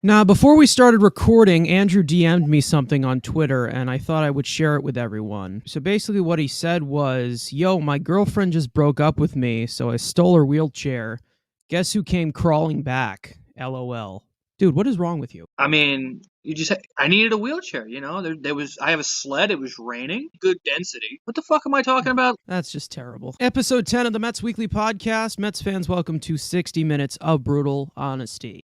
Now, before we started recording, Andrew DM'd me something on Twitter, and I thought I would share it with everyone. So basically what he said was, yo, my girlfriend just broke up with me, so I stole her wheelchair. Guess who came crawling back? LOL. Dude, what is wrong with you? I mean, I needed a wheelchair, I have a sled, it was raining, good density. What the fuck am I talking about? That's just terrible. Episode 10 of the Mets Weekly Podcast. Mets fans, welcome to 60 minutes of brutal honesty.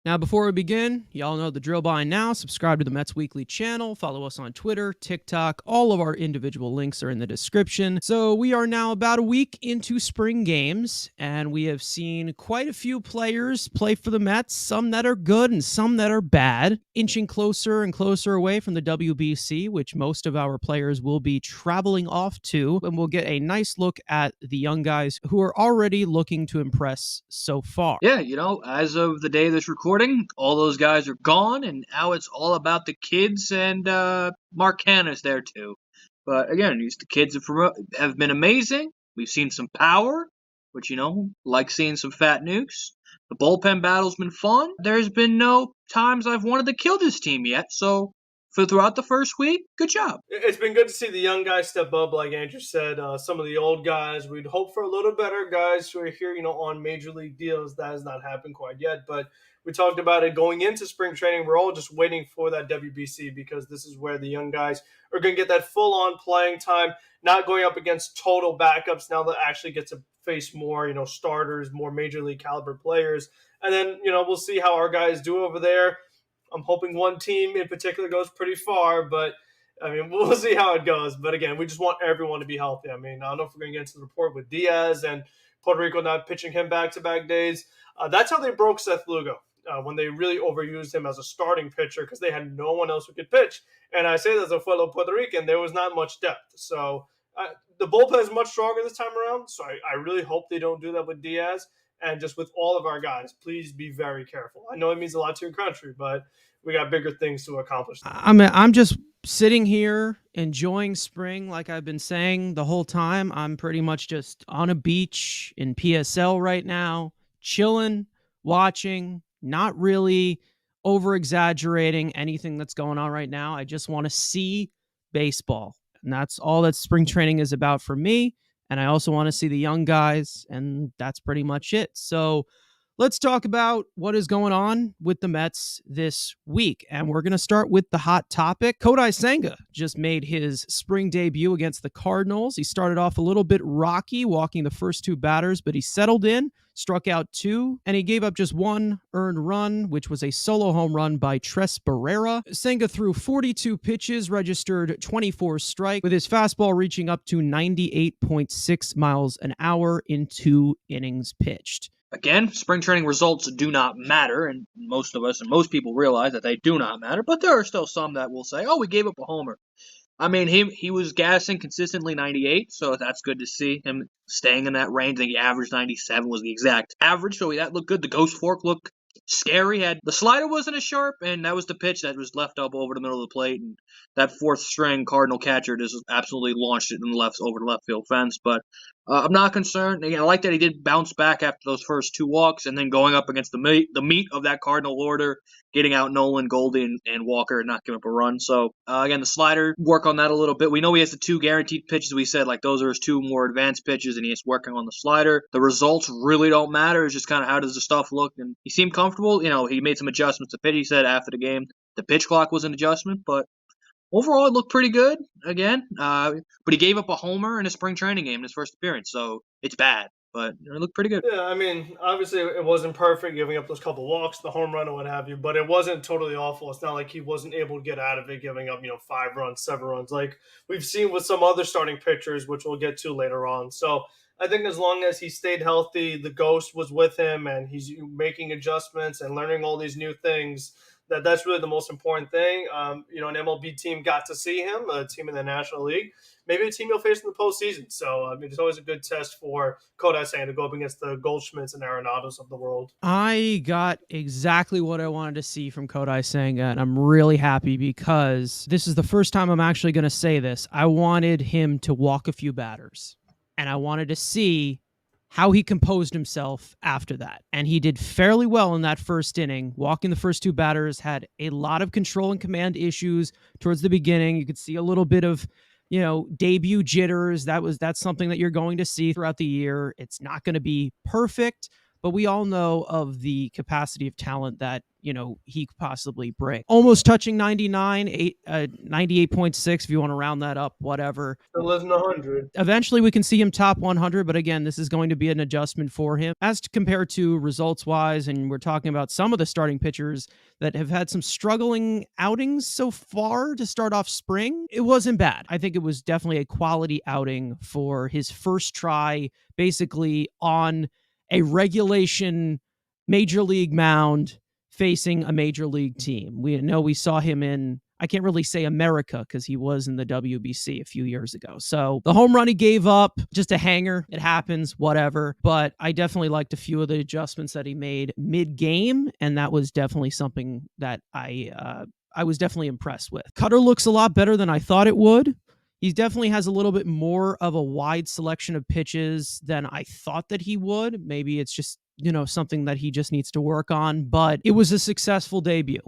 Now, before we begin, y'all know the drill by now. Subscribe to the Mets Weekly channel. Follow us on Twitter, TikTok. All of our individual links are in the description. So we are now about a week into spring games, and we have seen quite a few players play for the Mets, some that are good and some that are bad, inching closer and closer away from the WBC, which most of our players will be traveling off to, and we'll get a nice look at the young guys who are already looking to impress so far. Yeah, as of the day of this recording, all those guys are gone, and now it's all about the kids, and Mark Canha's there too. But again, the kids have been amazing. We've seen some power, which, like seeing some fat nukes. The bullpen battle's been fun. There's been no times I've wanted to kill this team yet, so throughout the first week, good job. It's been good to see the young guys step up, like Andrew said. Some of the old guys, we'd hope for a little better guys who are here, on major league deals. That has not happened quite yet, but we talked about it going into spring training. We're all just waiting for that WBC because this is where the young guys are going to get that full-on playing time, not going up against total backups. Now that actually get to face more, starters, more major league caliber players. And then, we'll see how our guys do over there. I'm hoping one team in particular goes pretty far, but we'll see how it goes. But again, we just want everyone to be healthy. I don't know if we're going to get into the report with Diaz and Puerto Rico not pitching him back-to-back days. That's how they broke Seth Lugo when they really overused him as a starting pitcher because they had no one else who could pitch. And I say that as a fellow Puerto Rican, there was not much depth. So the bullpen is much stronger this time around. So I really hope they don't do that with Diaz. And just with all of our guys, please be very careful. I know it means a lot to your country, but we got bigger things to accomplish. I'm just sitting here enjoying spring like I've been saying the whole time. I'm pretty much just on a beach in PSL right now, chilling, watching, not really over-exaggerating anything that's going on right now. I just want to see baseball. And that's all that spring training is about for me. And I also want to see the young guys, and that's pretty much it. So let's talk about what is going on with the Mets this week. And we're going to start with the hot topic. Kodai Senga just made his spring debut against the Cardinals. He started off a little bit rocky, walking the first two batters, but he settled in, struck out two, and he gave up just one earned run, which was a solo home run by Tres Barrera. Senga threw 42 pitches, registered 24 strikes, with his fastball reaching up to 98.6 miles an hour in 2 innings pitched. Again, spring training results do not matter, and most of us and most people realize that they do not matter, but there are still some that will say, oh, we gave up a homer. He was gassing consistently 98, so that's good to see him staying in that range. I think he averaged 97 was the exact average, so that looked good. The ghost fork looked scary. The slider wasn't as sharp, and that was the pitch that was left up over the middle of the plate, and that fourth string Cardinal catcher just absolutely launched it over the left field fence. But I'm not concerned. Again, I like that he did bounce back after those first two walks, and then going up against the meat of that Cardinal order, getting out Nolan, Goldie, and Walker, and not giving up a run. So again, the slider, work on that a little bit. We know he has the 2 guaranteed pitches. We said those are his 2 more advanced pitches, and he's working on the slider. The results really don't matter. It's just kind of how does the stuff look, and he seemed comfortable. He made some adjustments to pitch. He said after the game the pitch clock was an adjustment, but overall, it looked pretty good again. But he gave up a homer in a spring training game in his first appearance, so it's bad. But it looked pretty good. Yeah, obviously it wasn't perfect, giving up those couple walks, the home run and what have you, but it wasn't totally awful. It's not like he wasn't able to get out of it, giving up, 5 runs, 7 runs, like we've seen with some other starting pitchers, which we'll get to later on. So I think as long as he stayed healthy, the ghost was with him, and he's making adjustments and learning all these new things, that's really the most important thing. An MLB team got to see him, a team in the National League. maybe a team you'll face in the postseason. So, I mean, it's always a good test for Kodai Senga to go up against the Goldschmidts and Arenados of the world. I got exactly what I wanted to see from Kodai Senga, and I'm really happy because this is the first time I'm actually going to say this. I wanted him to walk a few batters, and I wanted to see how he composed himself after that. And he did fairly well in that first inning. Walking the first two batters, had a lot of control and command issues towards the beginning. You could see a little bit of, debut jitters. That's something that you're going to see throughout the year. It's not going to be perfect, but we all know of the capacity of talent that, he could possibly bring. Almost touching 99, 98.6, if you want to round that up, whatever. Still lives in 100. Eventually we can see him top 100, but again, this is going to be an adjustment for him. As compared to results-wise, and we're talking about some of the starting pitchers that have had some struggling outings so far to start off spring, it wasn't bad. I think it was definitely a quality outing for his first try, basically on a regulation major league mound facing a major league team. We know we saw him in, I can't really say America because he was in the WBC a few years ago. So the home run he gave up, just a hanger. It happens, whatever. But I definitely liked a few of the adjustments that he made mid-game, and that was definitely something that I was definitely impressed with. Cutter looks a lot better than I thought it would. He definitely has a little bit more of a wide selection of pitches than I thought that he would. Maybe it's just, something that he just needs to work on. But it was a successful debut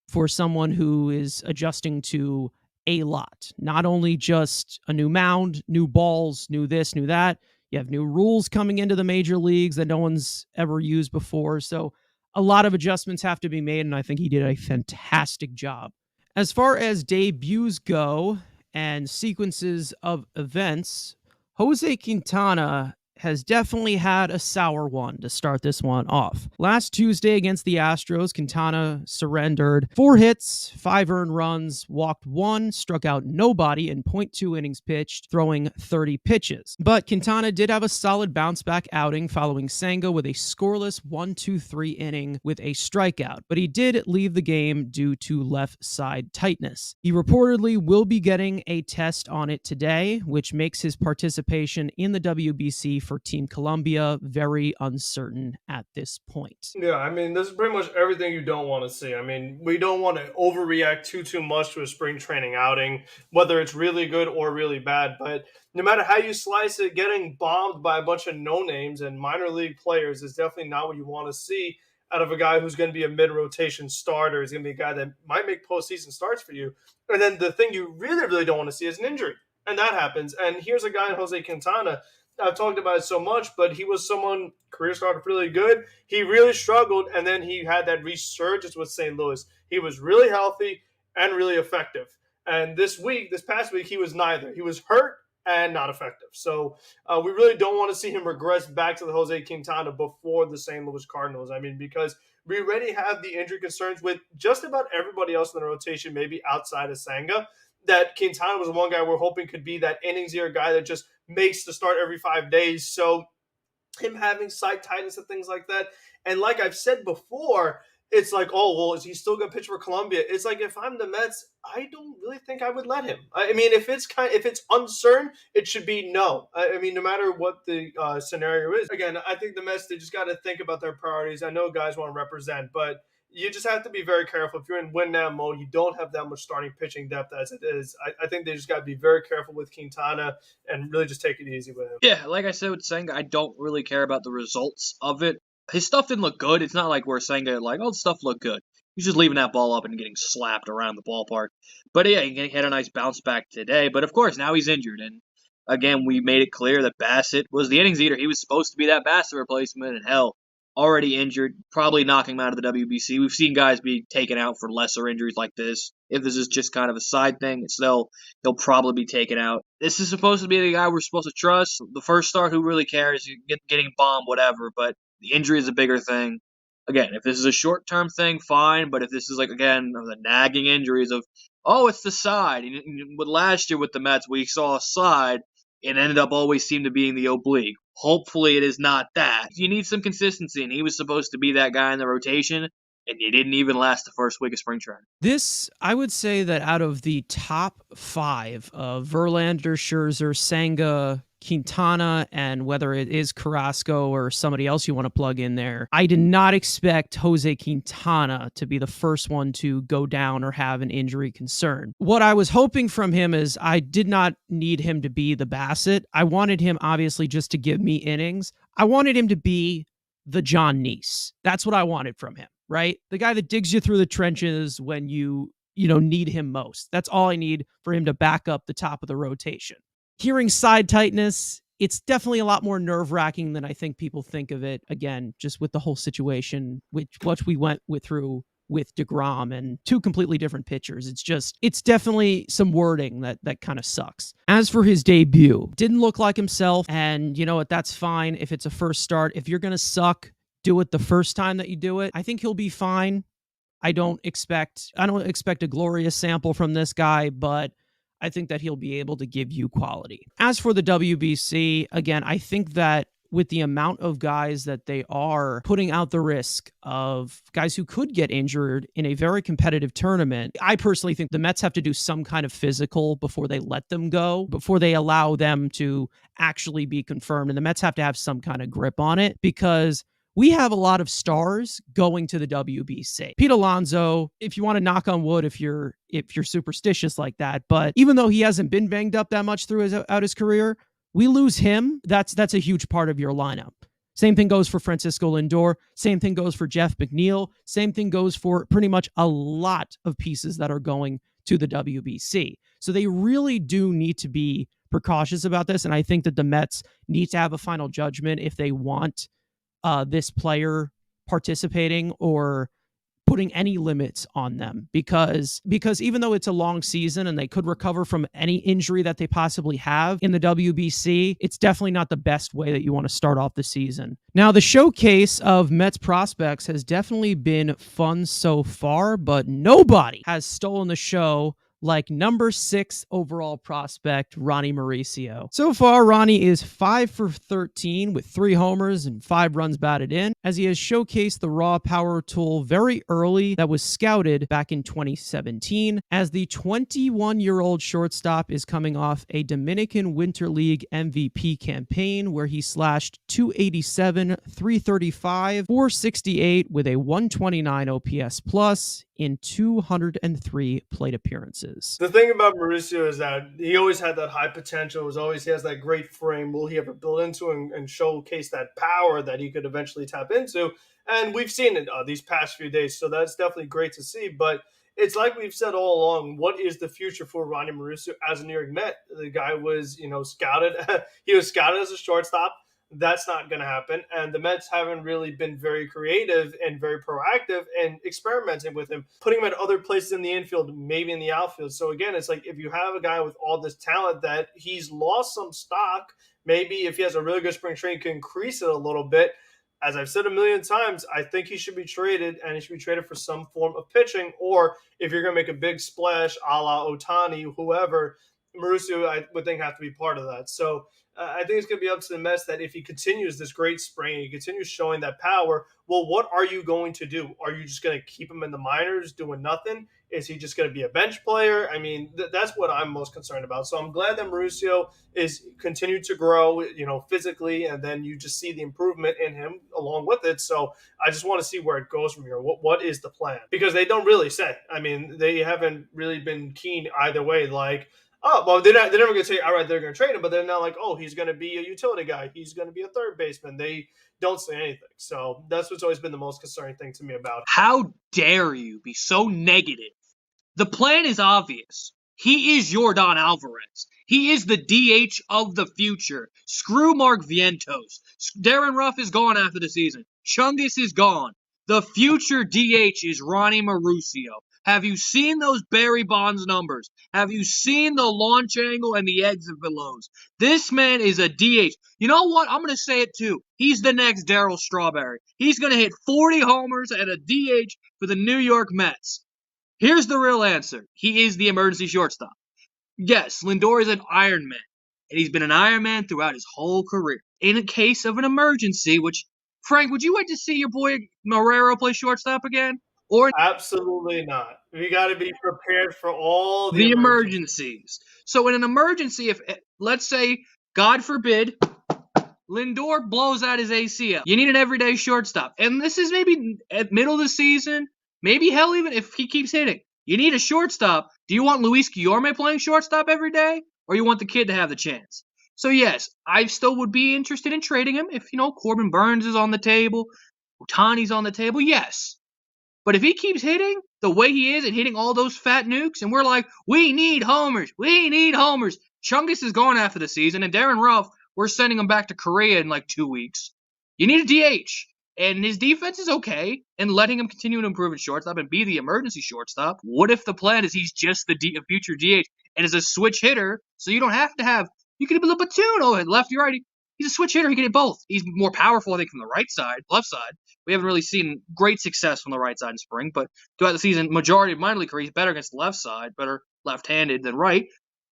for someone who is adjusting to a lot. Not only just a new mound, new balls, new this, new that. You have new rules coming into the major leagues that no one's ever used before. So a lot of adjustments have to be made, and I think he did a fantastic job. As far as debuts go and sequences of events, Jose Quintana has definitely had a sour one to start this one off. Last Tuesday against the Astros, Quintana surrendered 4 hits, 5 earned runs, walked 1, struck out nobody in .2 innings pitched, throwing 30 pitches. But Quintana did have a solid bounce-back outing following Senga with a scoreless 1-2-3 inning with a strikeout, but he did leave the game due to left side tightness. He reportedly will be getting a test on it today, which makes his participation in the WBC for Team Colombia very uncertain at this point. Yeah, I mean, this is pretty much everything you don't want to see. I mean, we don't want to overreact too much to a spring training outing, whether it's really good or really bad. But no matter how you slice it, getting bombed by a bunch of no-names and minor league players is definitely not what you want to see out of a guy who's going to be a mid-rotation starter. He's going to be a guy that might make postseason starts for you. And then the thing you really don't want to see is an injury. And that happens. And here's a guy in Jose Quintana. I've talked about it so much, but he was someone, career started really good. He really struggled, and then he had that resurgence with St. Louis. He was really healthy and really effective. And this past week, he was neither. He was hurt and not effective. So we really don't want to see him regress back to the Jose Quintana before the St. Louis Cardinals. I mean, because we already have the injury concerns with just about everybody else in the rotation, maybe outside of Senga, that Quintana was one guy we're hoping could be that innings eater guy that just makes the start every 5 days. So him having side tightness and things like that. And like I've said before, it's like, oh, well, is he still going to pitch for Colombia? It's like, if I'm the Mets, I don't really think I would let him. I mean, if it's uncertain, it should be no. I mean, no matter what the scenario is. Again, I think the Mets, they just got to think about their priorities. I know guys want to represent, but you just have to be very careful. If you're in win now mode, you don't have that much starting pitching depth as it is. I think they just got to be very careful with Quintana and really just take it easy with him. Yeah, like I said with Senga, I don't really care about the results of it. His stuff didn't look good. It's not like we're saying that, like, oh, the stuff looked good. He's just leaving that ball up and getting slapped around the ballpark. But yeah, he had a nice bounce back today. But of course, now he's injured. And again, we made it clear that Bassett was the innings eater. He was supposed to be that Bassett replacement. And hell, already injured, probably knocking him out of the WBC. We've seen guys be taken out for lesser injuries like this. If this is just kind of a side thing, he'll probably be taken out. This is supposed to be the guy we're supposed to trust. The first start, who really cares? Getting bombed, whatever. But the injury is a bigger thing. Again, if this is a short-term thing, fine. But if this is, like, again, the nagging injuries of, oh, it's the side. But last year with the Mets, we saw a side. It ended up always seemed to be in the oblique. Hopefully it is not that. You need some consistency, and he was supposed to be that guy in the rotation. and you didn't even last the first week of spring training. This, I would say that out of the top 5 of Verlander, Scherzer, Senga, Quintana, and whether it is Carrasco or somebody else you want to plug in there, I did not expect Jose Quintana to be the first one to go down or have an injury concern. What I was hoping from him is I did not need him to be the Bassett. I wanted him, obviously, just to give me innings. I wanted him to be the John Neese. That's what I wanted from him, right? The guy that digs you through the trenches when you need him most. That's all I need for him to back up the top of the rotation. Hearing side tightness, it's definitely a lot more nerve-wracking than I think people think of it. Again, just with the whole situation, what we went through with DeGrom and 2 completely different pitchers. It's definitely some wording that kind of sucks. As for his debut, didn't look like himself, and you know what, that's fine if it's a first start. If you're going to suck, do it the first time that you do it. I think he'll be fine. I don't expect a glorious sample from this guy, but I think that he'll be able to give you quality. As for the WBC, again, I think that with the amount of guys that they are putting out the risk of guys who could get injured in a very competitive tournament, I personally think the Mets have to do some kind of physical before they let them go, before they allow them to actually be confirmed. And the Mets have to have some kind of grip on it, because we have a lot of stars going to the WBC. Pete Alonso, if you want to knock on wood, if you're superstitious like that, but even though he hasn't been banged up that much throughout his career, we lose him. That's a huge part of your lineup. Same thing goes for Francisco Lindor. Same thing goes for Jeff McNeil. Same thing goes for pretty much a lot of pieces that are going to the WBC. So they really do need to be precautious about this. And I think that the Mets need to have a final judgment if they want this player participating or putting any limits on them, because even though it's a long season and they could recover from any injury that they possibly have in the WBC, it's definitely not the best way that you want to start off the season. Now, the showcase of Mets prospects has definitely been fun so far, but nobody has stolen the show like number 6 overall prospect, Ronny Mauricio. So far, Ronny is 5 for 13 with 3 homers and 5 runs batted in, as he has showcased the raw power tool very early that was scouted back in 2017, as the 21-year-old shortstop is coming off a Dominican Winter League MVP campaign where he slashed .287, .335, .468 with a 129 OPS plus in 203 plate appearances. The thing about Mauricio is that he always had that high potential. He has that great frame. Will he ever build into and showcase that power that he could eventually tap into? And we've seen it these past few days, so that's definitely great to see. But it's like we've said all along, what is the future for Ronny Mauricio as a New York Met? The guy was, scouted. He was scouted as a shortstop. That's not going to happen. And the Mets haven't really been very creative and very proactive in experimenting with him, putting him at other places in the infield, maybe in the outfield. So again, it's like if you have a guy with all this talent that he's lost some stock, maybe if he has a really good spring training, can increase it a little bit. As I've said a million times, I think he should be traded, and he should be traded for some form of pitching. Or if you're going to make a big splash, a la Ohtani, whoever, Mauricio, I would think, have to be part of that. So I think it's going to be up to the Mets that if he continues this great spring, he continues showing that power, well, what are you going to do? Are you just going to keep him in the minors doing nothing? Is he just going to be a bench player? I mean, that's what I'm most concerned about. So I'm glad that Mauricio is continued to grow, physically, and then you just see the improvement in him along with it. So I just want to see where it goes from here. What is the plan? Because they don't really say. I mean, they haven't really been keen either way. Like, oh, well, they're never going to say, all right, they're going to trade him, but they're not like, oh, he's going to be a utility guy. He's going to be a third baseman. They don't say anything. So that's what's always been the most concerning thing to me about it. How dare you be so negative? The plan is obvious. He is Yordan Alvarez. He is the DH of the future. Screw Mark Vientos. Darren Ruff is gone after the season. Chungus is gone. The future DH is Ronny Mauricio. Have you seen those Barry Bonds numbers? Have you seen the launch angle and the exit velos? This man is a DH. You know what? I'm going to say it too. He's the next Darryl Strawberry. He's going to hit 40 homers at a DH for the New York Mets. Here's the real answer. He is the emergency shortstop. Yes, Lindor is an Iron Man, and he's been an Iron Man throughout his whole career. In a case of an emergency, which, Frank, would you like to see your boy Marrero play shortstop again? or Absolutely not. We got to be prepared for all the the emergencies. emergencies. So in an emergency, if let's say, God forbid, Lindor blows out his ACL, you need an everyday shortstop. And this is maybe at middle of the season, maybe hell even if he keeps hitting. You need a shortstop. Do you want Luis Guillorme playing shortstop every day? Or you want the kid to have the chance? So yes, I still would be interested in trading him if, Corbin Burns is on the table, Ohtani's on the table, yes. But if he keeps hitting the way he is and hitting all those fat nukes, and we're like, we need homers. Chungus is gone after the season, and Darren Ruff, we're sending him back to Korea in like 2 weeks. You need a DH. And his defense is okay, and letting him continue to improve at shortstop and be the emergency shortstop. What if the plan is he's just the future DH and is a switch hitter, so you don't have to have, you can be a platoon, lefty, righty. He's a switch hitter. He can hit both. He's more powerful, I think, from the right side, left side. We haven't really seen great success from the right side in spring, but throughout the season, majority of minor league career, he's better against the left side, better left-handed than right.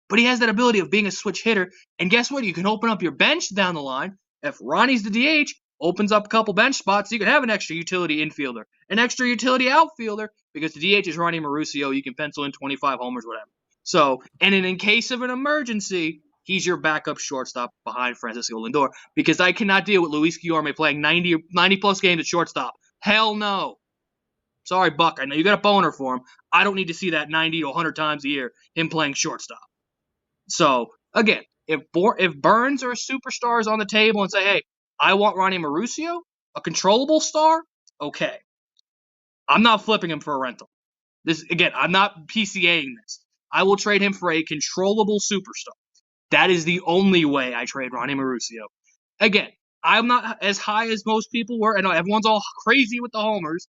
But he has that ability of being a switch hitter. And guess what? You can open up your bench down the line. If Ronnie's the DH, opens up a couple bench spots, you can have an extra utility infielder, an extra utility outfielder, because the DH is Ronny Mauricio. You can pencil in 25 homers, whatever. So, and in case of an emergency, he's your backup shortstop behind Francisco Lindor, because I cannot deal with Luis Guillorme playing 90-plus games at shortstop. Hell no. Sorry, Buck. I know you got a boner for him. I don't need to see that 90 to 100 times a year, him playing shortstop. So, again, if Burns or a superstar is on the table and say, hey, I want Ronny Mauricio, a controllable star, okay. I'm not flipping him for a rental. This, again, I'm not PCAing this. I will trade him for a controllable superstar. That is the only way I trade Ronny Mauricio. Again, I'm not as high as most people were. I know everyone's all crazy with the homers.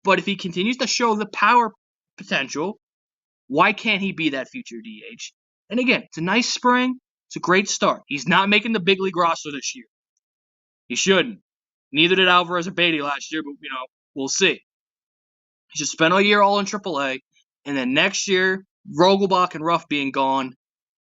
But if he continues to show the power potential, why can't he be that future DH? And again, it's a nice spring. It's a great start. He's not making the big league roster this year. He shouldn't. Neither did Alvarez or Beatty last year, but, we'll see. He should spend a year all in AAA. And then next year, Vogelbach and Ruff being gone,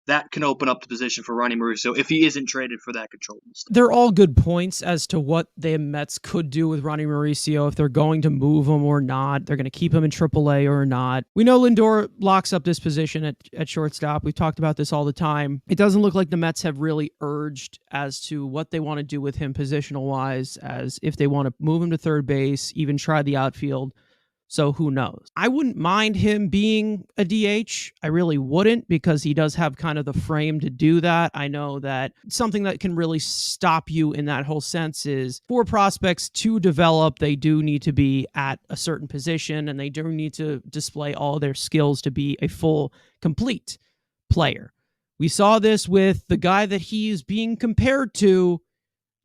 that can open up the position for Ronny Mauricio if he isn't traded for that controllable stuff. They're all good points as to what the Mets could do with Ronny Mauricio, if they're going to move him or not. They're going to keep him in AAA or not. We know Lindor locks up this position at shortstop. We've talked about this all the time. It doesn't look like the Mets have really urged as to what they want to do with him positional-wise, as if they want to move him to third base, even try the outfield. So who knows? I wouldn't mind him being a DH. I really wouldn't, because he does have kind of the frame to do that. I know that something that can really stop you in that whole sense is, for prospects to develop, they do need to be at a certain position, and they do need to display all their skills to be a full, complete player. We saw this with the guy that he's being compared to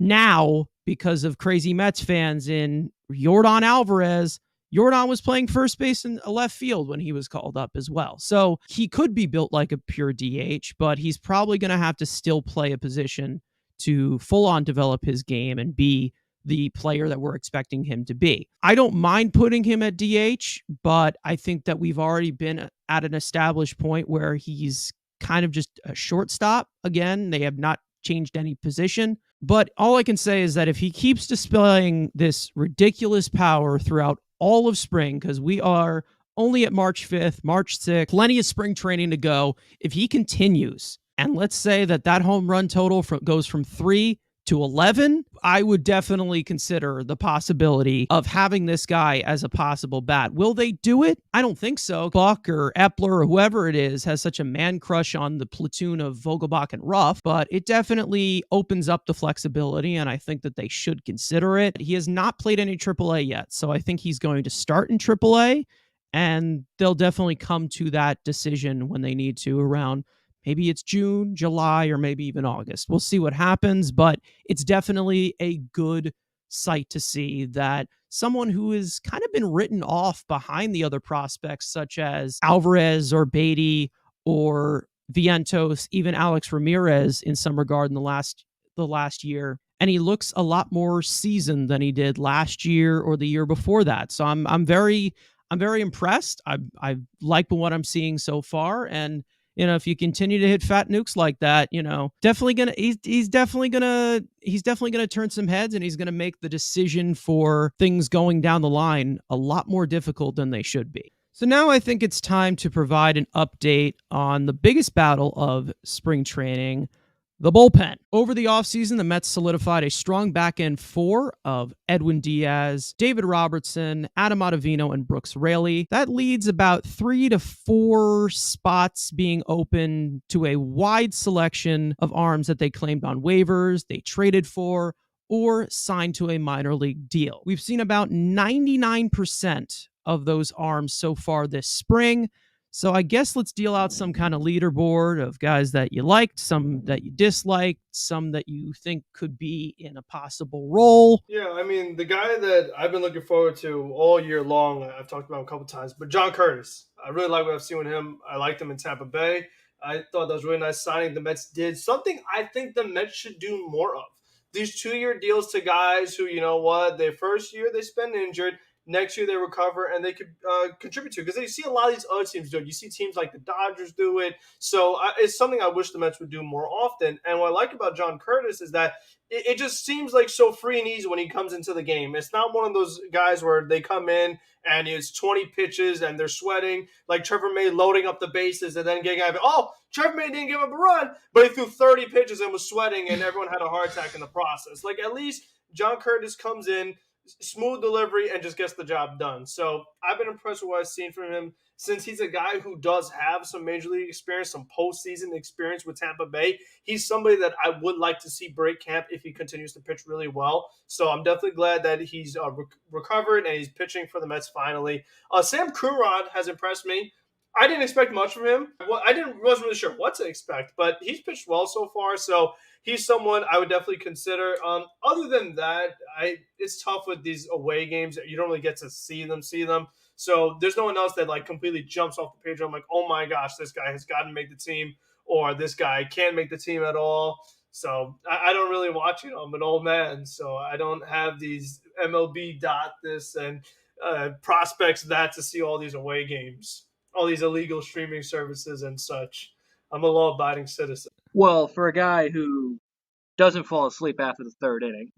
now because of crazy Mets fans in Yordan Alvarez. Yordan was playing first base in left field when he was called up as well. So he could be built like a pure DH, but he's probably going to have to still play a position to full on develop his game and be the player that we're expecting him to be. I don't mind putting him at DH, but I think that we've already been at an established point where he's kind of just a shortstop. Again, they have not changed any position. But all I can say is that if he keeps displaying this ridiculous power throughout all of spring, because we are only at March 5th, March 6th, plenty of spring training to go. If he continues, and let's say that home run total goes from 3 to 11, I would definitely consider the possibility of having this guy as a possible bat. Will they do it? I don't think so. Buck or Epler or whoever it is has such a man crush on the platoon of Vogelbach and Ruff, but it definitely opens up the flexibility, and I think that they should consider it. He has not played any AAA yet, so I think he's going to start in AAA, and they'll definitely come to that decision when they need to around maybe it's June, July, or maybe even August. We'll see what happens, but it's definitely a good sight to see that someone who has kind of been written off behind the other prospects, such as Alvarez or Beatty or Vientos, even Alex Ramirez in some regard in the last year. And he looks a lot more seasoned than he did last year or the year before that. So I'm very impressed. I like what I'm seeing so far, and if you continue to hit fat nukes like that, he's definitely gonna turn some heads, and he's gonna make the decision for things going down the line a lot more difficult than they should be. So now I think it's time to provide an update on the biggest battle of spring training, the bullpen. Over the offseason, the Mets solidified a strong back-end four of Edwin Diaz, David Robertson, Adam Ottavino, and Brooks Raley. That leads about 3 to 4 spots being open to a wide selection of arms that they claimed on waivers, they traded for, or signed to a minor league deal. We've seen about 99% of those arms so far this spring. So I guess let's deal out some kind of leaderboard of guys that you liked, some that you disliked, some that you think could be in a possible role. Yeah, I mean, the guy that I've been looking forward to all year long, I've talked about him a couple times, but John Curtis. I really like what I've seen with him. I liked him in Tampa Bay. I thought that was a really nice signing. The Mets did something I think the Mets should do more of. These 2-year deals to guys who, their first year they spend injured, next year they recover and they could contribute to, because you see a lot of these other teams do it. You see teams like the Dodgers do it. So it's something I wish the Mets would do more often. And what I like about John Curtis is that it just seems like so free and easy when he comes into the game. It's not one of those guys where they come in and it's 20 pitches and they're sweating, like Trevor May loading up the bases and then getting out of it. Oh, Trevor May didn't give up a run, but he threw 30 pitches and was sweating and everyone had a heart attack in the process. Like, at least John Curtis comes in, smooth delivery, and just gets the job done. So I've been impressed with what I've seen from him, since he's a guy who does have some major league experience, some postseason experience with Tampa Bay. He's somebody that I would like to see break camp if he continues to pitch really well. So I'm definitely glad that he's recovered and he's pitching for the Mets finally. Sam Coonrod has impressed me. I didn't expect much from him. Well, wasn't really sure what to expect, but he's pitched well so far. So he's someone I would definitely consider. Other than that, it's tough with these away games. You don't really get to see them. So there's no one else that like completely jumps off the page. I'm like, oh my gosh, this guy has got to make the team, or this guy can't make the team at all. So I don't really watch it. I'm an old man, so I don't have these MLB this and prospects that to see all these away games, all these illegal streaming services and such. I'm a law-abiding citizen. Well, for a guy who doesn't fall asleep after the third inning,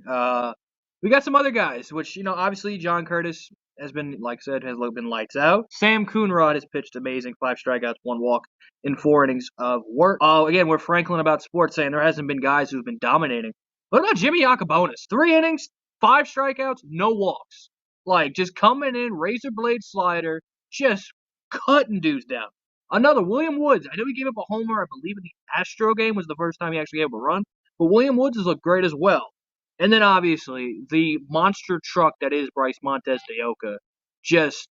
we got some other guys, which, obviously John Curtis has been, like I said, has been lights out. Sam Coonrod has pitched amazing, 5 strikeouts, 1 walk in 4 innings of work. Again, we're Franklin about sports, saying there hasn't been guys who've been dominating. What about Jimmy Yacobonis? 3 innings, 5 strikeouts, no walks. Like, just coming in, razor blade slider, just cutting dudes down. Another, William Woods. I know he gave up a homer, I believe in the Astro game was the first time he actually gave up a run. But William Woods has looked great as well. And then, obviously, the monster truck that is Bryce Montes de Oca, just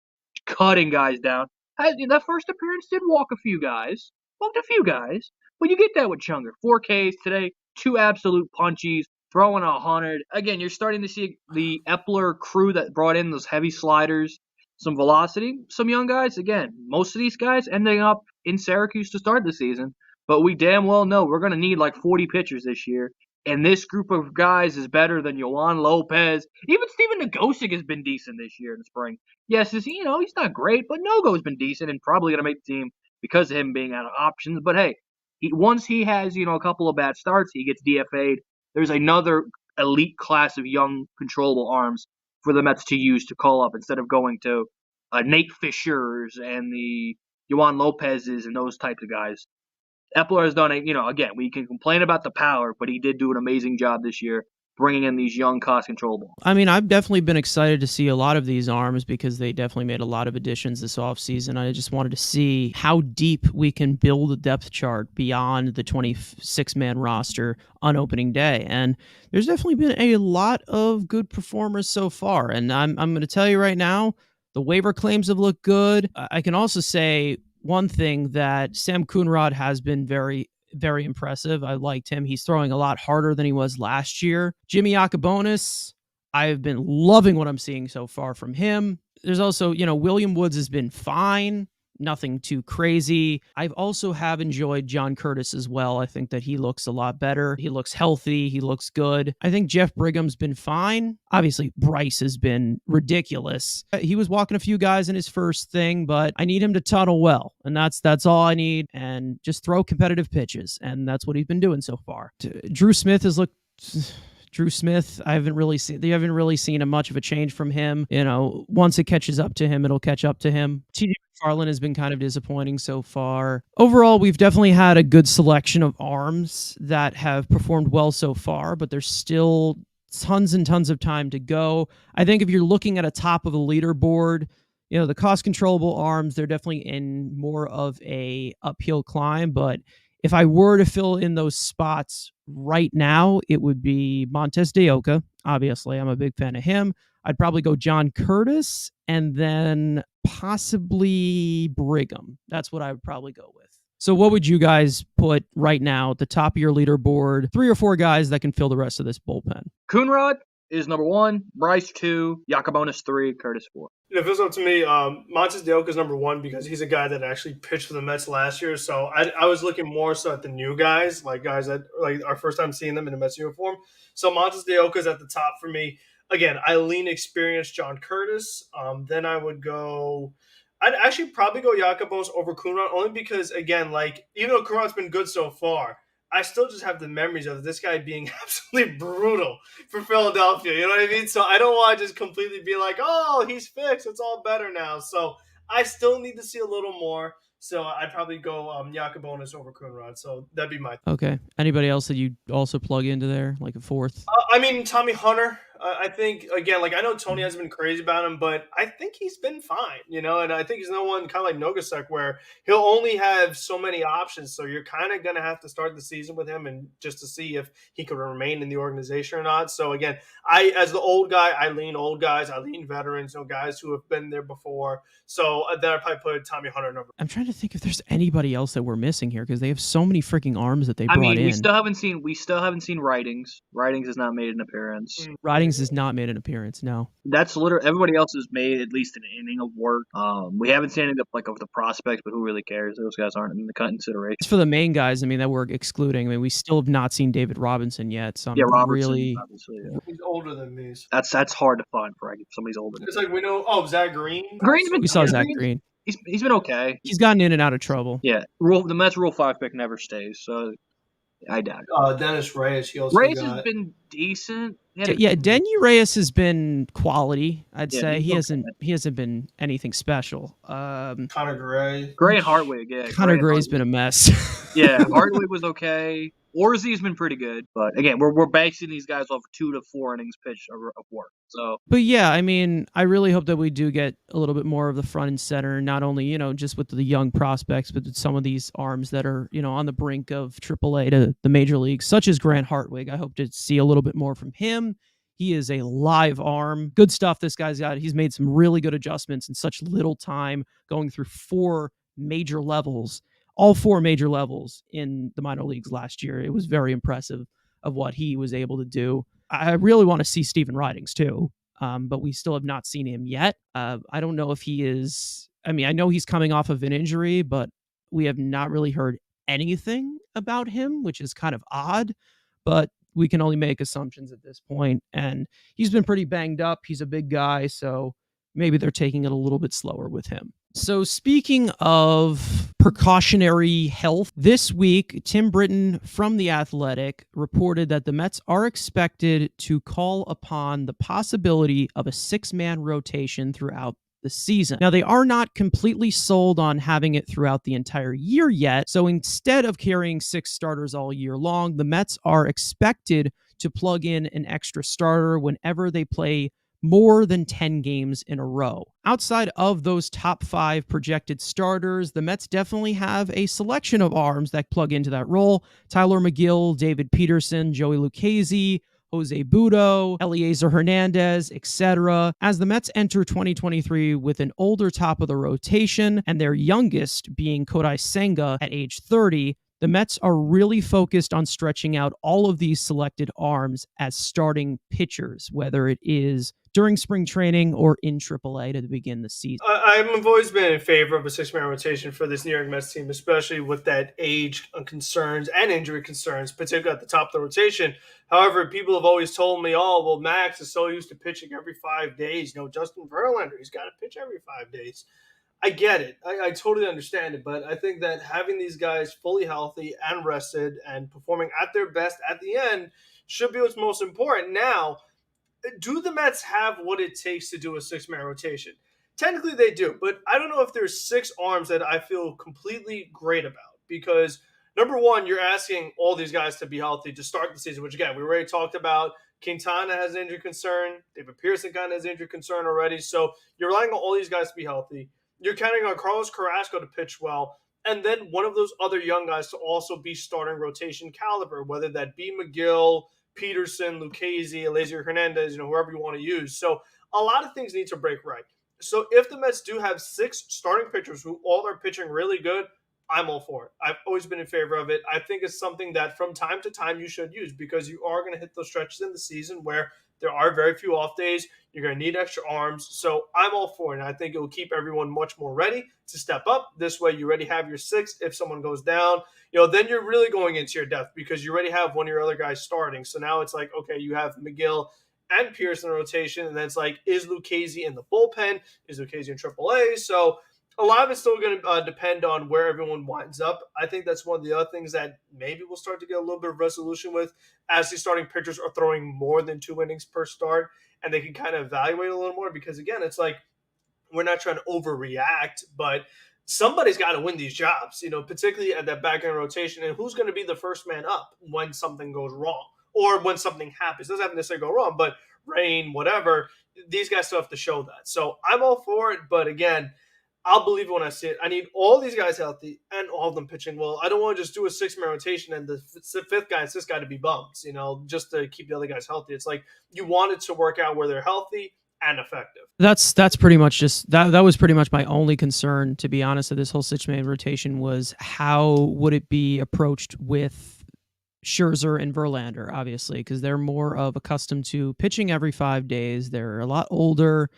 cutting guys down. That first appearance did walk a few guys. But you get that with Chunger. 4 Ks today, 2 absolute punchies, throwing 100. Again, you're starting to see the Epler crew that brought in those heavy sliders, some velocity, some young guys. Again, most of these guys ending up in Syracuse to start the season. But we damn well know we're going to need like 40 pitchers this year. And this group of guys is better than Yohan Lopez. Even Steven Nagosic has been decent this year in the spring. Yes, he's not great, but Nogo's been decent and probably going to make the team because of him being out of options. But hey, once he has, a couple of bad starts, he gets DFA'd. There's another elite class of young, controllable arms for the Mets to use to call up instead of going to Nate Fishers and the Yohan Lopez's and those types of guys. Epler has done again, we can complain about the power, but he did do an amazing job this year bringing in these young, cost-controllable. I mean, I've definitely been excited to see a lot of these arms because they definitely made a lot of additions this offseason. I just wanted to see how deep we can build a depth chart beyond the 26-man roster on opening day. And there's definitely been a lot of good performers so far. And I'm going to tell you right now, the waiver claims have looked good. I can also say one thing, that Sam Coonrod has been very, very impressive. I liked him. He's throwing a lot harder than he was last year. Jimmy Yacobonis, I've been loving what I'm seeing so far from him. There's also, William Woods has been fine. nothing too crazy. I've also have enjoyed John Curtis as well. I think that he looks a lot better. He looks healthy. He looks good. I think Jeff Brigham's been fine. Obviously, Bryce has been ridiculous. He was walking a few guys in his first thing, but I need him to tunnel well, and that's all I need. And just throw competitive pitches, and that's what he's been doing so far. Drew Smith has looked. Drew Smith, you haven't really seen much of a change from him. Once it catches up to him, it'll catch up to him. TJ McFarland has been kind of disappointing so far. Overall, we've definitely had a good selection of arms that have performed well so far, but there's still tons and tons of time to go. I think if you're looking at a top of the leaderboard, the cost controllable arms, they're definitely in more of a uphill climb, but if I were to fill in those spots right now, it would be Montes de Oca. Obviously, I'm a big fan of him. I'd probably go John Curtis and then possibly Brigham. That's what I would probably go with. So what would you guys put right now at the top of your leaderboard? 3 or 4 guys that can fill the rest of this bullpen. Coonrod is number 1, Bryce 2, Yacobonis 3, Curtis 4. If it's up to me, Montes de Oca is number 1 because he's a guy that actually pitched for the Mets last year. So I was looking more so at the new guys, like guys that our first time seeing them in a Mets uniform. So Montes de Oca is at the top for me. Again, I lean experienced John Curtis. Then I would go. I'd actually probably go Yacobonis over Coonrod only because, again, even though Coonrod's been good so far, I still just have the memories of this guy being absolutely brutal for Philadelphia. You know what I mean? So I don't want to just completely be like, oh, he's fixed. It's all better now. So I still need to see a little more. So I'd probably go Yacobonis over Coonrod. So that'd be my. Okay. Anybody else that you also plug into there, like a fourth? Tommy Hunter. I think, again, I know Tony hasn't been crazy about him, but I think he's been fine, and I think he's no one kind of like Nogasek where he'll only have so many options. So you're kind of going to have to start the season with him and just to see if he could remain in the organization or not. So again, as the old guy, I lean old guys, I lean veterans, guys who have been there before. So then I'd probably put Tommy Hunter number. I'm trying to think if there's anybody else that we're missing here because they have so many freaking arms that they brought in. We still haven't seen Writings. Writings has not made an appearance. Writings has not made an appearance. No, that's literally everybody else has made at least an inning of work. We haven't seen any of the prospects, but who really cares? Those guys aren't in the consideration. As for the main guys, that we're excluding. We still have not seen David Robinson yet. So Robertson, obviously, yeah. He's older than me. That's hard to find for somebody's older. It's we know. Zach Green. We saw Zach Green. He's been okay. He's gotten in and out of trouble. Yeah, the Mets Rule 5 pick never stays, so I doubt it. Dennis Reyes. Reyes has been decent. Denny Reyes has been quality. I'd say he hasn't been anything special. Connor Gray. Gray and Hartwig. Yeah, Connor Gray's been a mess. Yeah, Hartwig was okay. Orzi's been pretty good, but again, we're basing these guys off 2 to 4 innings pitched of work. So, but yeah, I really hope that we do get a little bit more of the front and center, not only just with the young prospects, but with some of these arms that are on the brink of AAA to the major leagues, such as Grant Hartwig. I hope to see a little bit more from him. He is a live arm. Good stuff this guy's got. He's made some really good adjustments in such little time, going through 4 major levels. All 4 major levels in the minor leagues last year. It was very impressive of what he was able to do. I really want to see Steven Ridings too, but we still have not seen him yet. I don't know if he is. I know he's coming off of an injury, but we have not really heard anything about him, which is kind of odd, but we can only make assumptions at this point. And he's been pretty banged up. He's a big guy, so maybe they're taking it a little bit slower with him. So speaking of precautionary health, this week, Tim Britton from The Athletic reported that the Mets are expected to call upon the possibility of a 6-man rotation throughout the season. Now, they are not completely sold on having it throughout the entire year yet, so instead of carrying 6 starters all year long, the Mets are expected to plug in an extra starter whenever they play more than 10 games in a row. Outside of those top 5 projected starters, the Mets definitely have a selection of arms that plug into that role. Tyler McGill, David Peterson, Joey Lucchesi, Jose Budo, Eliezer Hernandez, etc. As the Mets enter 2023 with an older top of the rotation and their youngest being Kodai Senga at age 30, the Mets are really focused on stretching out all of these selected arms as starting pitchers, whether it is during spring training or in AAA to begin the season. I've always been in favor of a 6-man rotation for this New York Mets team, especially with that age concerns and injury concerns, particularly at the top of the rotation. However, people have always told me, oh, well, Max is so used to pitching every 5 days. Justin Verlander, he's got to pitch every 5 days. I get it. I totally understand it. But I think that having these guys fully healthy and rested and performing at their best at the end should be what's most important. Now, do the Mets have what it takes to do a 6-man rotation? Technically, they do, but I don't know if there's 6 arms that I feel completely great about because, number one, you're asking all these guys to be healthy to start the season, which, again, we already talked about. Quintana has an injury concern. David Pearson kind of has an injury concern already. So you're relying on all these guys to be healthy. You're counting on Carlos Carrasco to pitch well, and then one of those other young guys to also be starting rotation caliber, whether that be McGill, Peterson, Lucchesi, Eliezer Hernandez, whoever you want to use. So a lot of things need to break right. So if the Mets do have 6 starting pitchers who all are pitching really good, I'm all for it. I've always been in favor of it. I think it's something that from time to time you should use because you are going to hit those stretches in the season where there are very few off days. You're going to need extra arms. So I'm all for it. And I think it will keep everyone much more ready to step up. This way you already have your 6. If someone goes down, then you're really going into your depth because you already have one of your other guys starting. So now it's like, okay, you have McGill and Pierce in the rotation. And then it's like, is Lucchesi in the bullpen? Is Lucchesi in AAA? So a lot of it's still going to depend on where everyone winds up. I think that's one of the other things that maybe we'll start to get a little bit of resolution with as these starting pitchers are throwing more than 2 innings per start and they can kind of evaluate a little more because, again, it's like we're not trying to overreact, but somebody's got to win these jobs, particularly at that back end rotation. And who's going to be the first man up when something goes wrong or when something happens? It doesn't have to necessarily go wrong, but rain, whatever, these guys still have to show that. So I'm all for it. But again, I'll believe it when I see it. I need all these guys healthy and all of them pitching well. I don't want to just do a 6-man rotation and the 5th guy, it's this guy to be bums, just to keep the other guys healthy. It's like you want it to work out where they're healthy and effective. That's pretty much just that was pretty much my only concern, to be honest, of this whole 6-man rotation was how would it be approached with Scherzer and Verlander, obviously, because they're more of accustomed to pitching every 5 days. They're a lot older.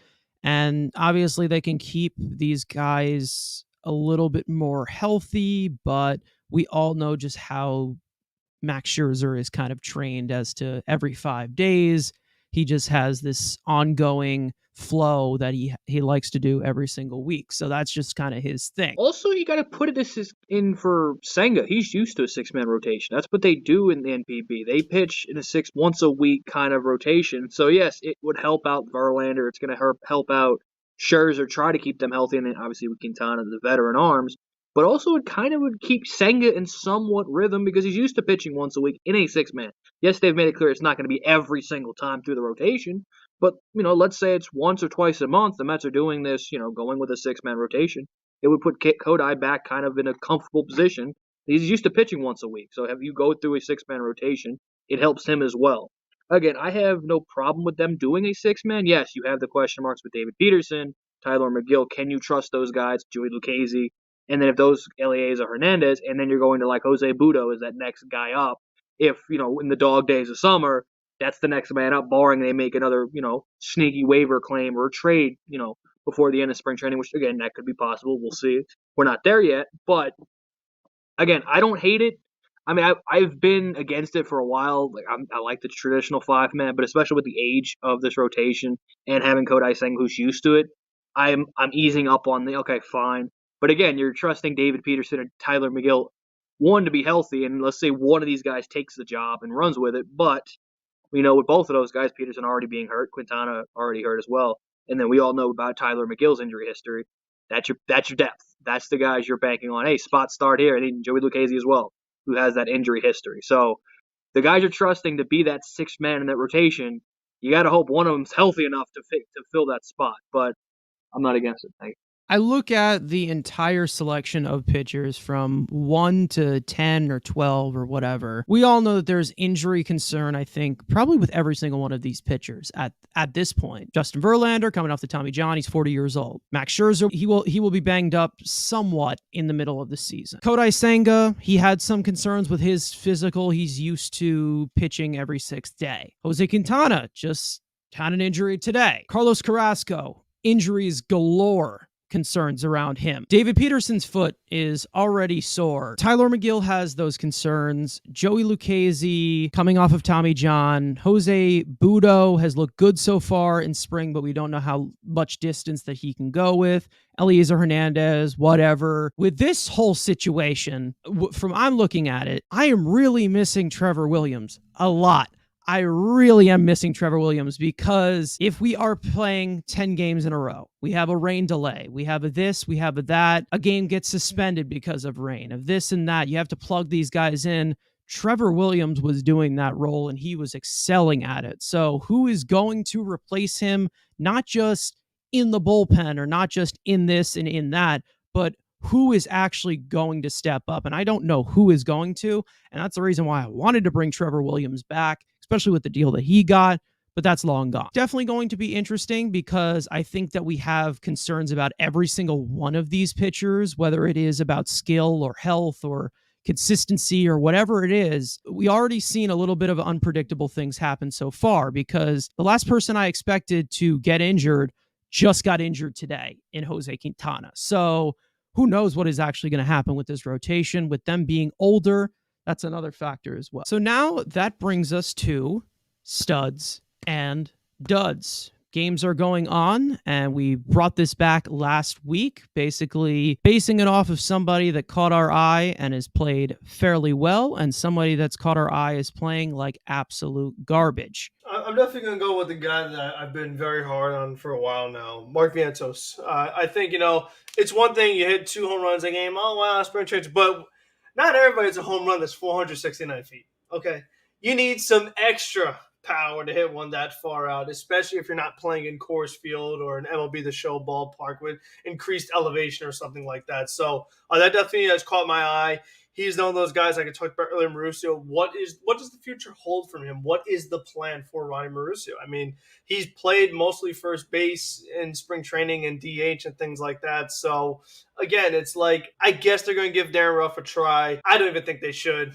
And obviously they can keep these guys a little bit more healthy, but we all know just how Max Scherzer is kind of trained as to every 5 days. He just has this ongoing flow that he likes to do every single week. So that's just kind of his thing. Also, you got to put this in for Senga. He's used to a 6-man rotation. That's what they do in the NPB. They pitch in a once a week kind of rotation. So yes, it would help out Verlander. It's going to help out Scherzer, try to keep them healthy, and then obviously with Quintana, the veteran arms. But also it kind of would keep Senga in somewhat rhythm because he's used to pitching once a week in a 6-man. Yes, they've made it clear it's not going to be every single time through the rotation. But, let's say it's once or twice a month. The Mets are doing this, going with a 6-man rotation. It would put Kodai back kind of in a comfortable position. He's used to pitching once a week. So if you go through a 6-man rotation, it helps him as well. Again, I have no problem with them doing a 6-man. Yes, you have the question marks with David Peterson, Tyler McGill. Can you trust those guys? Joey Lucchesi. And then if those LAAs are Hernandez, and then you're going to like Jose Budo as that next guy up. If, in the dog days of summer, that's the next man up, barring they make another, sneaky waiver claim or trade, before the end of spring training, which, again, that could be possible. We'll see. We're not there yet. But, again, I don't hate it. I mean, I've been against it for a while. Like I like the traditional 5-man, but especially with the age of this rotation and having Kodai Senga, who's used to it, I'm easing up on okay, fine. But, again, you're trusting David Peterson and Tyler McGill, one, to be healthy, and let's say one of these guys takes the job and runs with it, but with both of those guys, Peterson already being hurt, Quintana already hurt as well, and then we all know about Tyler McGill's injury history. That's your depth. That's the guys you're banking on. Hey, spot start here, and then Joey Lucchesi as well, who has that injury history. So the guys you're trusting to be that 6th man in that rotation, you got to hope one of them's healthy enough to fill that spot. But I'm not against it. Thank you. I look at the entire selection of pitchers from 1 to 10 or 12 or whatever. We all know that there's injury concern, I think, probably with every single one of these pitchers at this point. Justin Verlander coming off the Tommy John, he's 40 years old. Max Scherzer, he will be banged up somewhat in the middle of the season. Kodai Senga, he had some concerns with his physical. He's used to pitching every 6th day. Jose Quintana, just Had an injury today. Carlos Carrasco, injuries galore. Concerns around him. David Peterson's foot is already sore. Tyler McGill has those concerns. Joey Lucchesi coming off of Tommy John. Jose Budo has looked good so far in spring, but we don't know how much distance that he can go with. Eliezer Hernandez, whatever. With this whole situation, from I'm looking at it, I am really missing Trevor Williams a lot. I really am missing Trevor Williams because if we are playing 10 games in a row, we have a rain delay, we have a this, we have a that, a game gets suspended because of rain, of this and that, you have to plug these guys in. Trevor Williams was doing that role and he was excelling at it. So who is going to replace him, not just in the bullpen or not just in this and in that, but who is actually going to step up? And I don't know who is going to, and that's the reason why I wanted to bring Trevor Williams back, especially with the deal that he got, but that's long gone. Definitely going to be interesting because I think that we have concerns about every single one of these pitchers, whether it is about skill or health or consistency or whatever it is. We already seen a little bit of unpredictable things happen so far because the last person I expected to get injured just got injured today in Jose Quintana. So who knows what is actually going to happen with this rotation, with them being older. That's another factor as well. So now that brings us to studs and duds. Games are going on, and we brought this back last week, basically basing it off of somebody that caught our eye and has played fairly well, and somebody that's caught our eye is playing like absolute garbage. I'm definitely going to go with the guy that I've been very hard on for a while now, Mark Vientos. I think, it's one thing you hit 2 home runs a game. Oh, wow, spring trades. But not everybody's a home run that's 469 feet. Okay. You need some extra power to hit one that far out, especially if you're not playing in Coors Field or an MLB The Show ballpark with increased elevation or something like that. So that definitely has caught my eye. He's one of those guys I could talk about earlier, Mauricio. What does the future hold from him? What is the plan for Ronny Mauricio? I mean, he's played mostly first base in spring training and DH and things like that. So, again, it's like, I guess they're going to give Darren Ruff a try. I don't even think they should.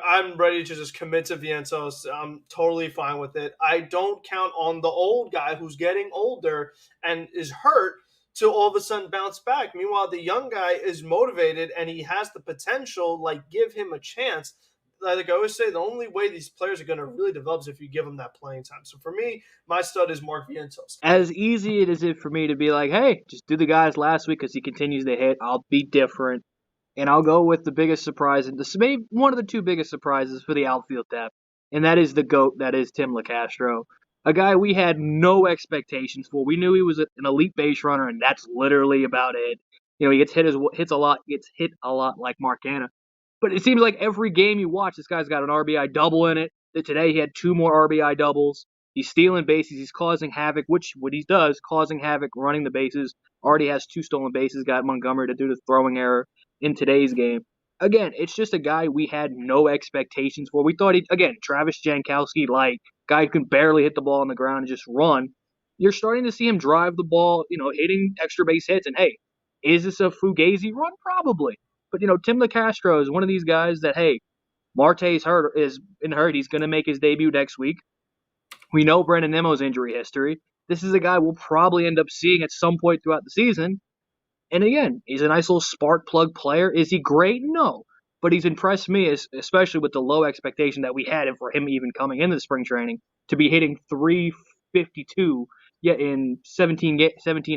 I'm ready to just commit to Vientos. I'm totally fine with it. I don't count on the old guy who's getting older and is hurt to all of a sudden bounce back. Meanwhile, the young guy is motivated and he has the potential. Like, give him a chance. Like I always say, the only way these players are going to really develop is if you give them that playing time. So for me, my stud is Mark Vientos. As easy it is for me to be like, hey, just do the guys last week because he continues to hit. I'll be different. And I'll go with the biggest surprise. And this may be one of the 2 biggest surprises for the outfield depth. And that is the GOAT, that is Tim LeCastro. A guy we had no expectations for. We knew he was an elite base runner, and that's literally about it. He gets hits a lot like Mark Canha. But it seems like every game you watch, this guy's got an RBI double in it. Today he had 2 more RBI doubles. He's stealing bases. He's causing havoc, which what he does, causing havoc, running the bases. Already has 2 stolen bases. Got Montgomery to do the throwing error in today's game. Again, it's just a guy we had no expectations for. We thought Travis Jankowski, like, guy who can barely hit the ball on the ground and just run. You're starting to see him drive the ball, hitting extra base hits. And, hey, is this a Fugazi run? Probably. But, Tim LeCastro is one of these guys that, hey, Marte's hurt. He's going to make his debut next week. We know Brandon Nimmo's injury history. This is a guy we'll probably end up seeing at some point throughout the season. And again, he's a nice little spark plug player. Is he great? No. But he's impressed me, especially with the low expectation that we had for him even coming into the spring training, to be hitting 352 in 17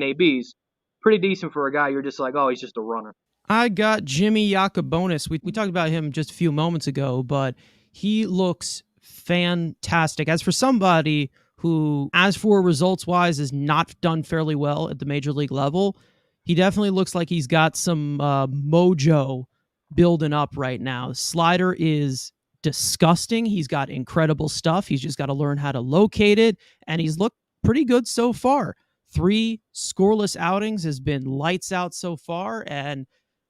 ABs. Pretty decent for a guy you're just like, oh, he's just a runner. I got Jimmy Yacobonis. We talked about him just a few moments ago, but he looks fantastic. As for somebody who, as for results-wise, is not done fairly well at the major league level, he definitely looks like he's got some mojo building up right now. Slider is disgusting. He's got incredible stuff. He's just got to learn how to locate it, and he's looked pretty good so far. 3 scoreless outings has been lights out so far, and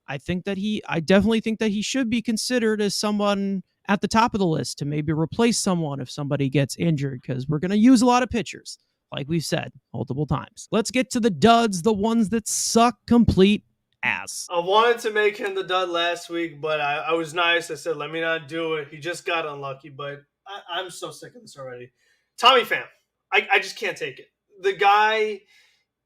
I definitely think that he should be considered as someone at the top of the list to maybe replace someone if somebody gets injured, because we're going to use a lot of pitchers, like we've said multiple times. Let's get to the duds, the ones that suck complete ass. I wanted to make him the dud last week, but I was nice. I said, let me not do it. He just got unlucky, but I'm so sick of this already. Tommy Pham. I just can't take it. The guy,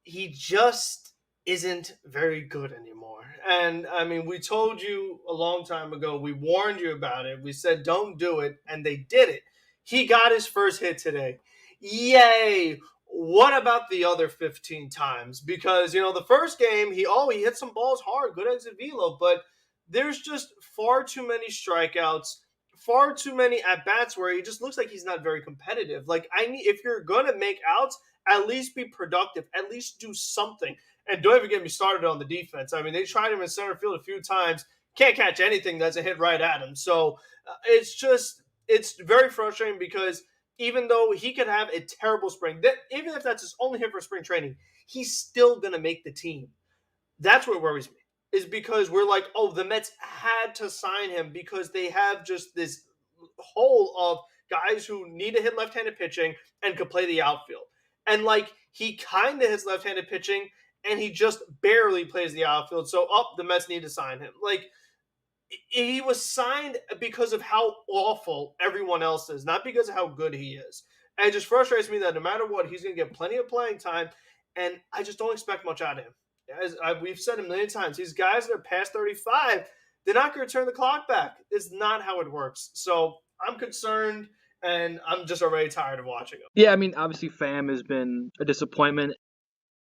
he just isn't very good anymore. And I mean, we told you a long time ago, we warned you about it. We said, don't do it. And they did it. He got his first hit today. Yay. What about the other 15 times? Because, the first game, he hit some balls hard, good Acevedo, but there's just far too many strikeouts, far too many at bats where he just looks like he's not very competitive. Like, if you're going to make outs, at least be productive, at least do something. And don't even get me started on the defense. I mean, they tried him in center field a few times, can't catch anything that's a hit right at him. So it's very frustrating because even though he could have a terrible spring, even if that's his only hit for spring training, he's still going to make the team. That's what worries me, is because we're like, oh, the Mets had to sign him because they have just this hole of guys who need to hit left-handed pitching and could play the outfield. And he kind of hits left-handed pitching and he just barely plays the outfield. So the Mets need to sign him. He was signed because of how awful everyone else is, not because of how good he is. And it just frustrates me that no matter what, he's going to get plenty of playing time, and I just don't expect much out of him. As we've said a million times, these guys that are past 35, they're not going to turn the clock back. It's not how it works. So I'm concerned, and I'm just already tired of watching him. Yeah, I mean, obviously Pham has been a disappointment.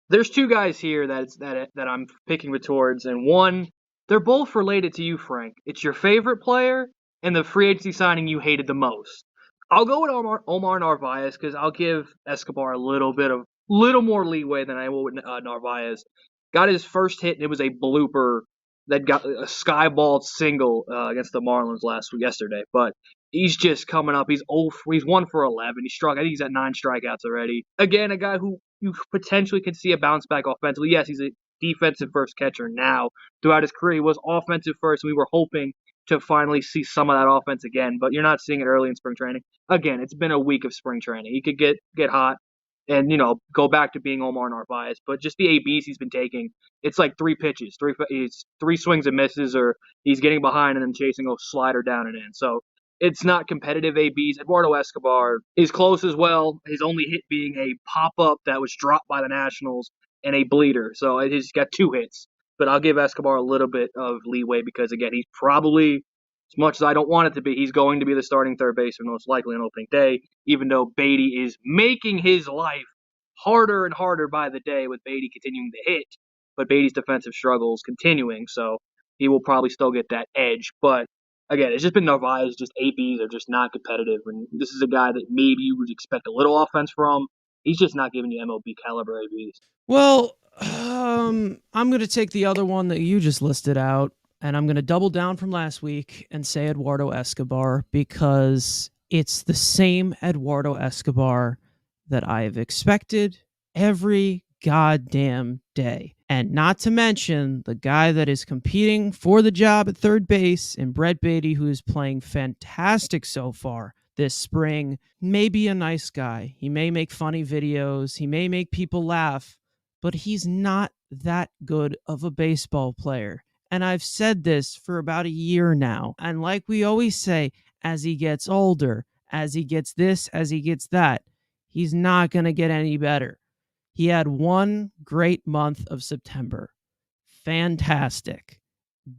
There's two guys here that I'm picking towards, and one, they're both related to you, Frank. It's your favorite player and the free agency signing you hated the most. I'll go with Omar Narvaez because I'll give Escobar a little more leeway than I will with Narvaez. Got his first hit, and it was a blooper that got a skyballed single against the Marlins yesterday. But he's just coming up. He's 1 for 11. I think he's at 9 strikeouts already. Again, a guy who you potentially can see a bounce back offensively. Yes, he's a defensive first catcher now. Throughout his career, he was offensive first. We were hoping to finally see some of that offense again, but you're not seeing it early in spring training. Again, it's been a week of spring training. He could get hot and, go back to being Omar Narvaez. But just the ABs he's been taking, it's like 3 pitches, 3 swings and misses, or he's getting behind and then chasing a slider down and in. So it's not competitive ABs. Eduardo Escobar is close as well. His only hit being a pop-up that was dropped by the Nationals and a bleeder. So he's got 2 hits. But I'll give Escobar a little bit of leeway because, again, he's probably, as much as I don't want it to be, he's going to be the starting third baseman most likely on opening day, even though Beatty is making his life harder and harder by the day with Beatty continuing to hit. But Beatty's defensive struggles continuing, so he will probably still get that edge. But again, it's just been Narvaez, just ABs are just not competitive. And this is a guy that maybe you would expect a little offense from. He's just not giving you MLB caliber ABs. Well, I'm going to take the other one that you just listed out, and I'm going to double down from last week and say Eduardo Escobar because it's the same Eduardo Escobar that I have expected every goddamn day. And not to mention the guy that is competing for the job at third base in Brett Beatty, who is playing fantastic so far this spring. May be a nice guy. He may make funny videos. He may make people laugh, but he's not that good of a baseball player. And I've said this for about a year now. And like we always say, as he gets older, as he gets this, as he gets that, he's not going to get any better. He had one great month of September. Fantastic.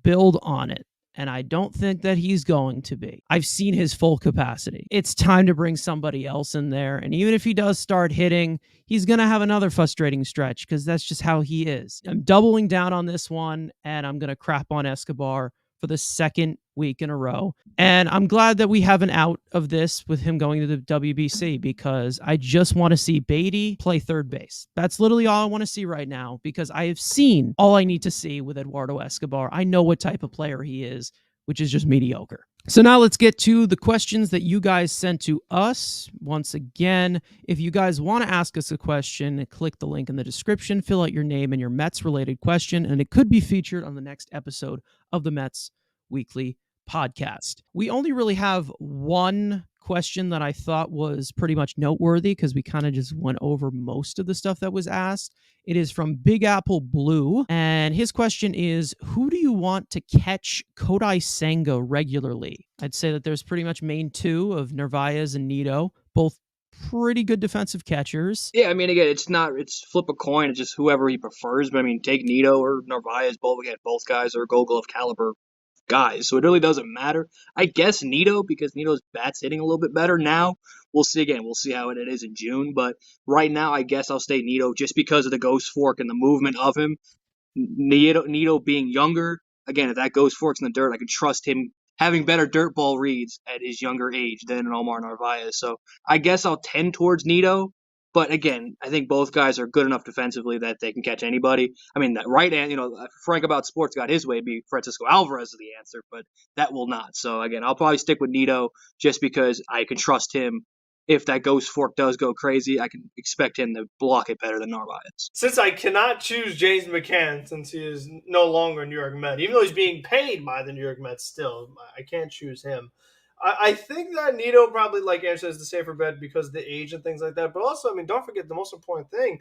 Build on it. And I don't think that he's going to be. I've seen his full capacity. It's time to bring somebody else in there. And even if he does start hitting, he's going to have another frustrating stretch because that's just how he is. I'm doubling down on this one, and I'm going to crap on Escobar for the second week in a row. And I'm glad that we have an out of this with him going to the WBC because I just want to see Beatty play third base. That's literally all I want to see right now because I have seen all I need to see with Eduardo Escobar. I know what type of player he is, which is just mediocre. So now let's get to the questions that you guys sent to us. Once again, if you guys want to ask us a question, click the link in the description, fill out your name and your Mets-related question, and it could be featured on the next episode of the Mets Weekly Podcast. We only really have one question that I thought was pretty much noteworthy because we kind of just went over most of the stuff that was asked. It is from Big Apple Blue, and his question is, who do you want to catch Kodai Senga regularly? I'd say that there's pretty much main 2 of Narvaez and Nito, both pretty good defensive catchers. Yeah, I mean, again, it's flip a coin. It's just whoever he prefers. But I mean, take Nito or Narvaez. Both guys are Gold Glove caliber guys, so it really doesn't matter. I guess Nito, because Nito's bat's hitting a little bit better now. We'll see again. We'll see how it is in June. But right now, I guess I'll stay Nito just because of the Ghost Fork and the movement of him. Nito being younger, again, if that Ghost Fork's in the dirt, I can trust him having better dirt ball reads at his younger age than Omar Narvaez. So I guess I'll tend towards Nito. But again, I think both guys are good enough defensively that they can catch anybody. I mean, that right hand, Frank About Sports got his way, be Francisco Alvarez is the answer, but that will not. So again, I'll probably stick with Nito just because I can trust him. If that Ghost Fork does go crazy, I can expect him to block it better than Narvaez. Since I cannot choose James McCann since he is no longer a New York Met, even though he's being paid by the New York Mets still, I can't choose him. I think that Nito probably, like Andrew says, the safer bet because of the age and things like that. But also, I mean, don't forget the most important thing.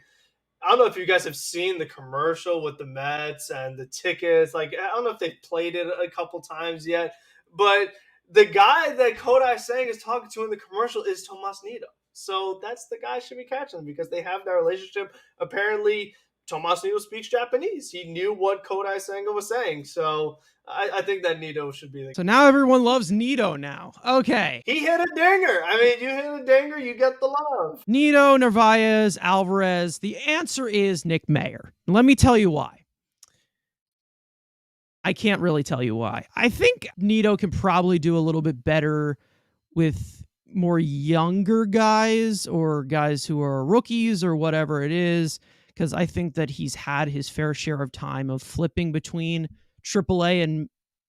I don't know if you guys have seen the commercial with the Mets and the tickets. Like, I don't know if they've played it a couple times yet, but the guy that Kodai Senga is talking to in the commercial is Tomas Nito. So that's the guy should be catching them because they have that relationship. Apparently, Tomas Nito speaks Japanese. He knew what Kodai Senga was saying. So I think that Nito should be the. So now everyone loves Nito now. Okay. He hit a dinger. I mean, you hit a dinger, you get the love. Nito, Narvaez, Alvarez. The answer is Nick Mayer. Let me tell you why. I can't really tell you why. I think Nito can probably do a little bit better with more younger guys or guys who are rookies or whatever it is, because I think that he's had his fair share of time of flipping between AAA and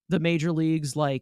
the major leagues like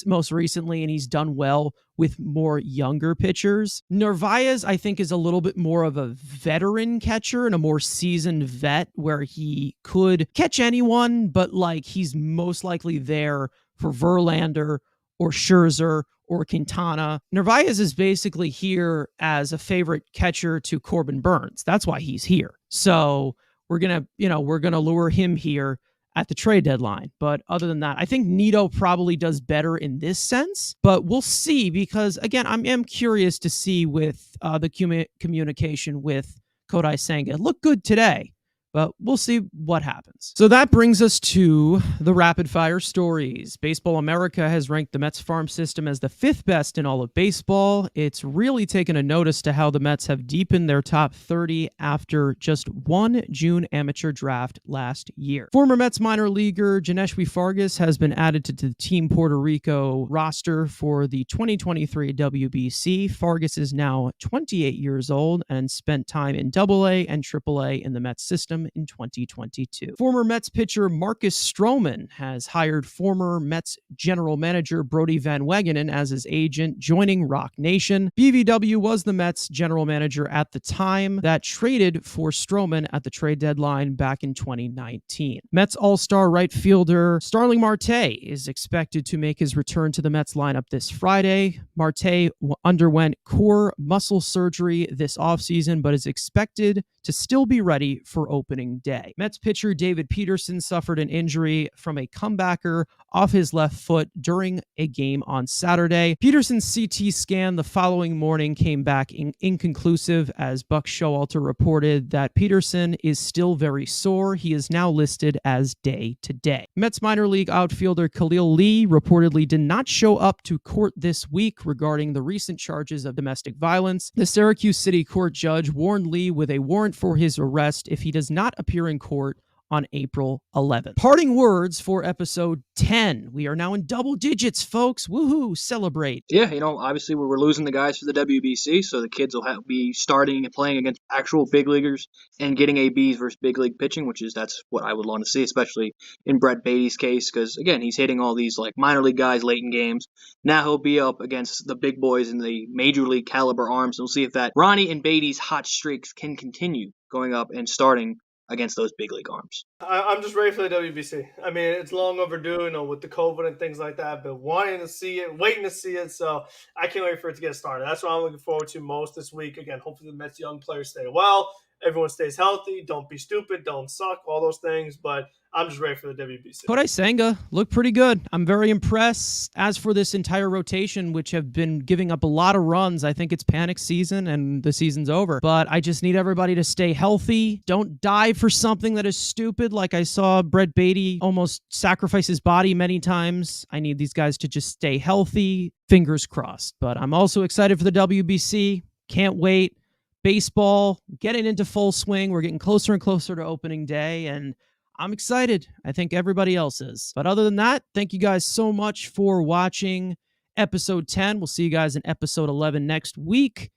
most recently, and he's done well with more younger pitchers. Narvaez, I think, is a little bit more of a veteran catcher and a more seasoned vet where he could catch anyone, but like he's most likely there for Verlander or Scherzer or Quintana. Narvaez is basically here as a favorite catcher to Corbin Burns. That's why he's here. So we're going to lure him here at the trade deadline. But other than that, I think Nito probably does better in this sense, but we'll see because, again, I am curious to see with the communication with Kodai Senga. It looked good today, but we'll see what happens. So that brings us to the rapid fire stories. Baseball America has ranked the Mets farm system as the 5th best in all of baseball. It's really taken a notice to how the Mets have deepened their top 30 after just one June amateur draft last year. Former Mets minor leaguer Janeshwi Fargas has been added to the Team Puerto Rico roster for the 2023 WBC. Fargas is now 28 years old and spent time in AA and AAA in the Mets system in 2022. Former Mets pitcher Marcus Stroman has hired former Mets general manager Brodie Van Wegenen as his agent, joining Rock Nation. BVW was the Mets general manager at the time that traded for Stroman at the trade deadline back in 2019. Mets all-star right fielder Starling Marte is expected to make his return to the Mets lineup this Friday. Marte underwent core muscle surgery this offseason, but is expected to still be ready for opening day. Mets pitcher David Peterson suffered an injury from a comebacker off his left foot during a game on Saturday. Peterson's CT scan the following morning came back inconclusive, as Buck Showalter reported that Peterson is still very sore. He is now listed as day-to-day. Mets minor league outfielder Khalil Lee reportedly did not show up to court this week regarding the recent charges of domestic violence. The Syracuse City Court judge warned Lee with a warrant for his arrest if he does not appear in court on April 11th. Parting words for episode 10. We are now in double digits, folks. Woohoo! Celebrate. Yeah, obviously we're losing the guys for the WBC, so the kids will be starting and playing against actual big leaguers and getting ABs versus big league pitching, that's what I would want to see, especially in Brett Beatty's case, because again, he's hitting all these like minor league guys late in games. Now he'll be up against the big boys in the major league caliber arms. We'll see if that Ronny and Beatty's hot streaks can continue going up and starting against those big league arms. I'm just ready for the WBC. I mean, it's long overdue, with the COVID and things like that, but wanting to see it, waiting to see it, so I can't wait for it to get started. That's what I'm looking forward to most this week. Again, hopefully the Mets young players stay well, everyone stays healthy. Don't be stupid. Don't suck. All those things. But I'm just ready for the WBC. Kodai Senga looked pretty good. I'm very impressed. As for this entire rotation, which have been giving up a lot of runs, I think it's panic season and the season's over. But I just need everybody to stay healthy. Don't die for something that is stupid. Like I saw Brett Beatty almost sacrifice his body many times. I need these guys to just stay healthy. Fingers crossed. But I'm also excited for the WBC. Can't wait. Baseball getting into full swing. We're getting closer and closer to opening day, and I'm excited. I think everybody else is. But other than that, thank you guys so much for watching episode 10. We'll see you guys in episode 11 next week.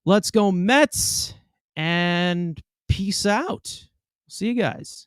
Let's go Mets, and peace out. See you guys.